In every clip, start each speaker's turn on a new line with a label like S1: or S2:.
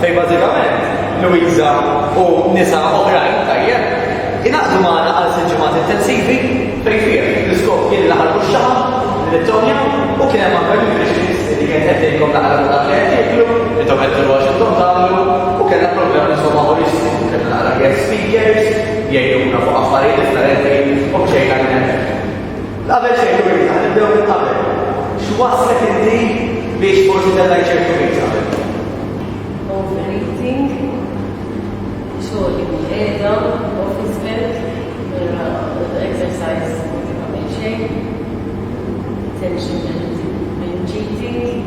S1: Fejn bażikament Luisa u nisa oħrajn tajjeb ingħaqdu magħna għal sitt ġimgħat intensivi fejn fih l-iskop kien laħal x-xaħam Littonja u kien hemm anke nutritionist li kien qedilkom naħra dak li qed jieklu li tom qed tilgħu x'intom tagħmlu u kellna programm insomma holistiku kellna nara guest speakers jgħidulna fuq affarijiet differenti u xejn hekk. Qabel xejn Luisa nibdew minn qabel. X'waslet inti biex forsi tellha ċertu qabel?
S2: Overeating, xogħol qiegħda, office work, exercise ma tagħmel xejn, tension minn cheating.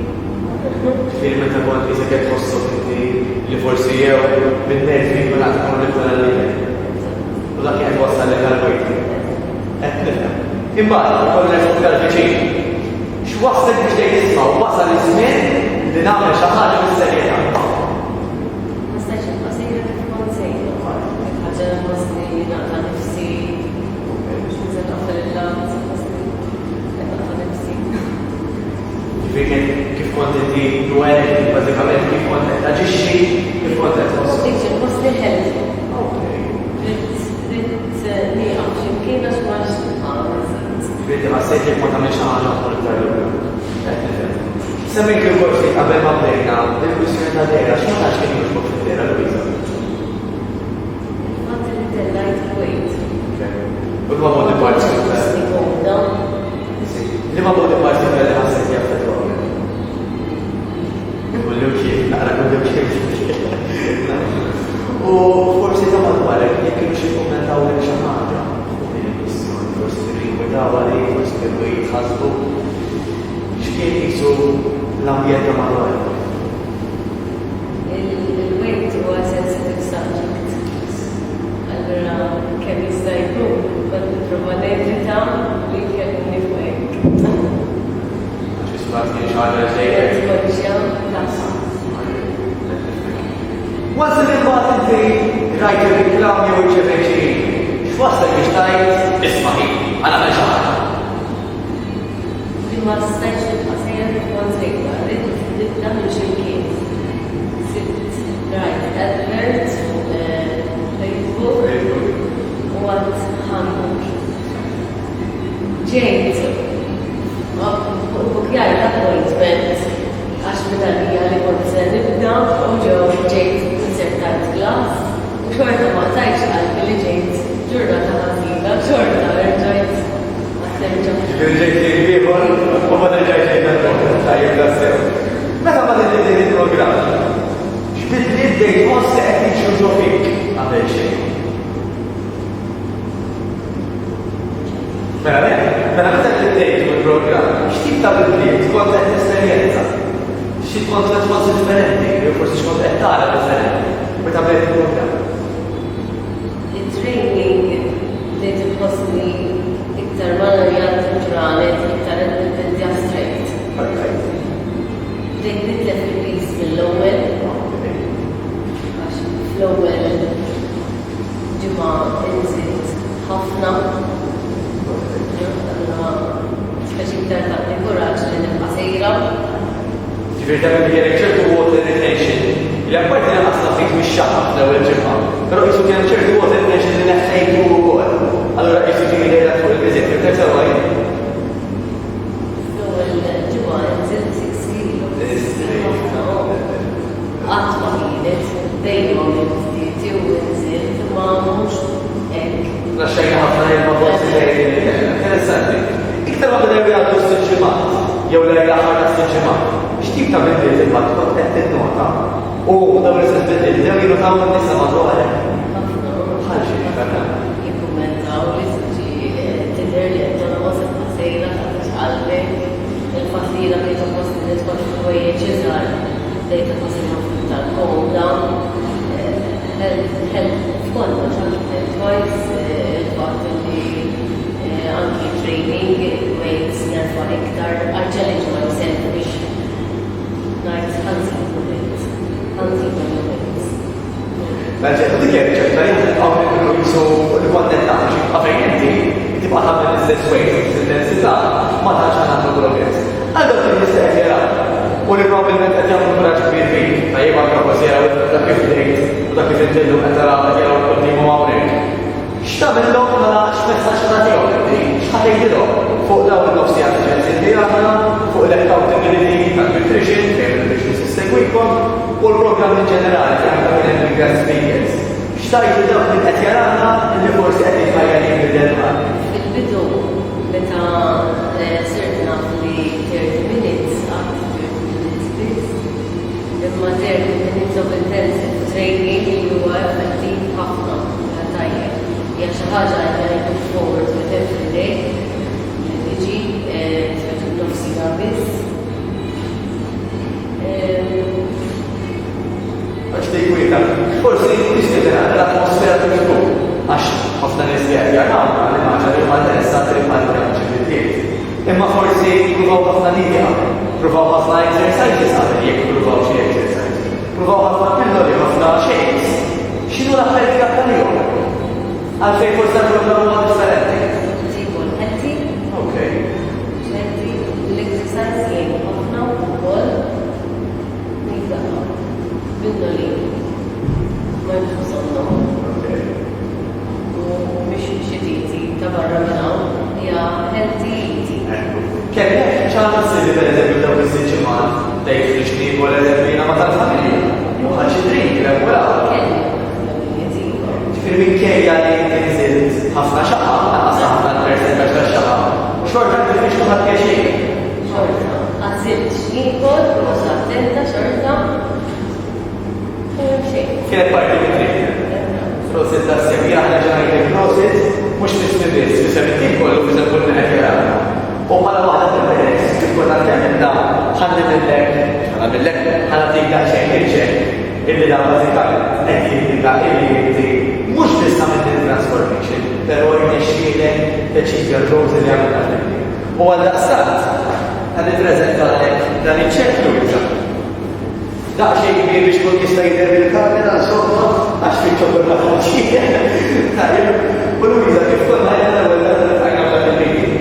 S1: Film meta kont li se qed tħossok inti li forsi jew bin-nervi ma tkun nibda u dak qed wassalek għall-wejt. Qed nifhem. Imbagħad kollha fuq il-viċin. X'waslek biex tgħid isma' wasal iż-żmien li nagħmel xi ħaġa bis-serjetà. Kif kont inti dwar bażikament kif kont qed taġixxi, kif kont qed tħoss.
S2: Post li ħelf. Trid nieqaf x'imkien għax ma
S1: Rid ħassejt li ma tagħmel xi ħaġa aktar iktar. Semmejt il-korsi qabel ma bdejna il-kwistjoni ta' dera x'ma tax kien jogħġbok fid-dera Luisa.
S2: Fatt li tellajt wejt.
S1: U ma modi parti li ma modi parti li ħassejt jaffettwa. Kullu kif, naqra kullu kif. U forsi ta' madwarek jekk kienu xi kummentaw lek xi ħaġa fuq din il-kwistjoni, forsi tirrigwardawha li forsi kienu jitħassbu x'kien qisu l-ambjent ta' madwarek.
S2: Il-weight huwa sensitive subject. Allura kemm jista' jkun kont nipprova nevita li jkellni fuq hekk.
S1: Għax isbat kien xi ħaġa żejjed. Once li mbagħad inti rajt ir-riklam jew irċevejt xi x'waslek biex tgħid isma' għana nagħmel xi ħaġa.
S2: Li ma stajtx tibqa' sejjer kont sejra, rid nagħmel x'imkien. Sibt rajt advert fuq Facebook u għad ħammur. Ġejt bukjar l-appointment għax medalija li kont se nibda u ġejt insertat klass u xorta ma tajtx qalbi li ġejt ġurnata ħażina, xorta rġajt għatterġa.
S1: Ġejt li ieħor u ma terġajx jgħid tajjeb tassew. Meta ma tiddi il-programm, x'bidliet dejt tħoss qed jiġu fik qabel xejn. Mela meta tiddejt il-programm, x'tip ta' bidliet kont qed tesperjenza? Xi kont qed tħoss differenti, jew forsi x'kont qed tara differenti meta bdejt il-programm.
S2: Il-training li tibħossni iktar malarjat ġranet, iktar indipendja straight. Dejt nitlef il-pis mill-ewwel, għax fl-ewwel ġimgħa inżied ħafna. Speċi iktar tagħti kuraġġ li nibqa' sejra.
S1: Ġifieri tagħmel kien ċertu water retention. Il-apparti li ħassna fik mix-xaħab fl-ewwel ġimgħa, però qisu kien ċertu water retention li neħħejtu wkoll. Allura qisu ġieli lejla fuq il-viżit fil-terza wajn.
S2: Fl-ewwel ġimgħa nżied 6 kilos. Qatt ma kienet dejjem nżied jew nżied ma mhux hekk.
S1: Lasċajna ħafna ilma forsi lejn interessanti. Iktar ma bdew jgħaddu s-sinġimat, jew lejn l-aħħar ta' s-sinġimat. X'tip ta' bidliet imbagħad kont qed tinnota u dawn l-istess bidliet dew jinnotaw in-nisa madwarek. Bħal xi ħaġa.
S2: Jikkummentaw li tidher li qed tonqos il-pasejra ta' qalbek, il-faslina li toppost li tħoss f'wejjeġ iżgħar, dejta faslina tal-komda, f'kollox għandek advice, il-fatt li anki training, weights, nerfa iktar, għal-challenge ma' jisem biex ngħid ħanżid weights.
S1: Bħalġet, dik jgħid ċerta jgħid għawnek kienu jisu l-kontentat, għafajn inti tibqa' tagħmel l-istess weight, l-intensità, ma tantx għandna progress. Għal dak li nista' jgħid u li probabbilment qed jagħmlu kuraġġ kbir fik, tajjeb anke forsi jaraw illum qed taraw qed jaraw quddiem hawnhekk. X'tagħmilhom mela x'messaġġ nagħtihom inti? X'ħatejdilhom fuq dawn in-nofsijat aġenzji li għandna, fuq l-accountability tal-nutrition, fejn il-nutrition tissegwikom, u l-programm in ġenerali fejn għandna minn il-guest speakers. X'tajdu dawk li qed jarana li forsi qed jitħajja jinbidel
S2: Fil-bidu, meta sirt naf li 30 minutes għad 30 minutes biss, imma 30 minutes of intensive training li huwa effettiv ħafna tajjeb. Hija xi ħaġa li I look forward with every day li niġi tweġib nofsija biss.
S1: Għax tejkwita, forsi nistetera l-atmosfera t-tkun, għax ħafna nisgħet jarrawna li maġa li ma interessat li ma l-ġibitiet. Imma forsi provaw ħafna lidja, provaw ħafna exercises għadin jek provaw xie exercises, provaw ħafna pilloli, ħafna shakes. Xinu l-affarijiet għal-jom? Għalfej forsi l-programm huwa differenti.
S2: Tipo l-ħetti,
S1: Okay.
S2: ħetti, l-exercise jgħin ħafna u kol nibdaħ. Bindoli, ma jibħużonnom.
S1: Okay.
S2: U biex xititi ta' barra minnaw, hija ħetti iti.
S1: Kemm ċana s-sili per-eżempju dawn is-sinċimat dejk fl-ġnien u l-eżempju ma tal-familja. Juħan xi drink, regolaw.
S2: Kelli iti.
S1: Ġifieri minkejja li tinżilt ħafna xaqa, naqas ħafna l-persentaġġ tax-xaqa, xorta diffiċli ħadd pjaċir.
S2: Xorta, għazilt xnikol, rosa attenta, xorta. Xejn.
S1: Kienet parti mit-trik. Prosit ta' semija ħna ġenajt il-prosit, mux nismibis, bisamittin kollu bisabbun neħekjara. U bħala waħda tal-beres, kif-konna t-temenda, ħannidillek, ħana tik daċċen irċen, illi da' bazikal, eddika, illi jinti, mux bista minn il-transformation, pero jnexxielek teċizja l-rozi li għamil għalli. U għal-daqsat, għan il-prezentalek dan il-ċeklu jizam. Daqxie kbir biex kun jista' jidher bil-kamera insomma għax fil-ċokol ma' ħaġija. U Luisa kif konna għajna l-ewwel tajna fl-meeting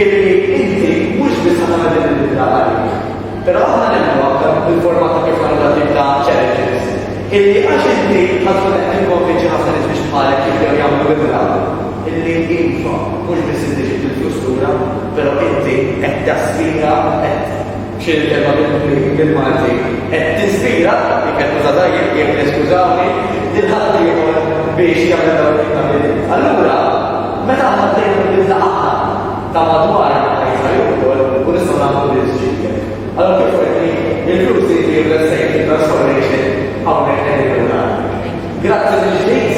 S1: illi inti mhux biss ħafna din il-bidla għalik. Però aħna nemmnu anke bil-formata kif għandna tibda challenges. Illi għax inti ħadkun qed tikkonvinċi ħafna nies biex bħalek kif jew jagħmlu bidla. Illi infa mhux biss inti ġibt il-flustura, però inti qed taspira qed xil kelma bil-Malti. Tinspira, jekk mużadajjek, jekk neskużawni, dil-ħaddi biex jagħmel dawn il-kamili. Allura, meta aħna bdejna bil-laqgħa ta' madwar ħajsa jukol u nistgħu nagħmlu l-isġijiet. Allura kif fortni il-flus li l-sejt transformation hawnhekk qegħdin Grazzi mill-ġdid.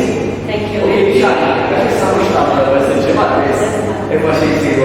S2: Thank you.
S1: U kif xahar, għax issa mhux nagħmlu l-ewwel sinċimat biss, imma xi jsiru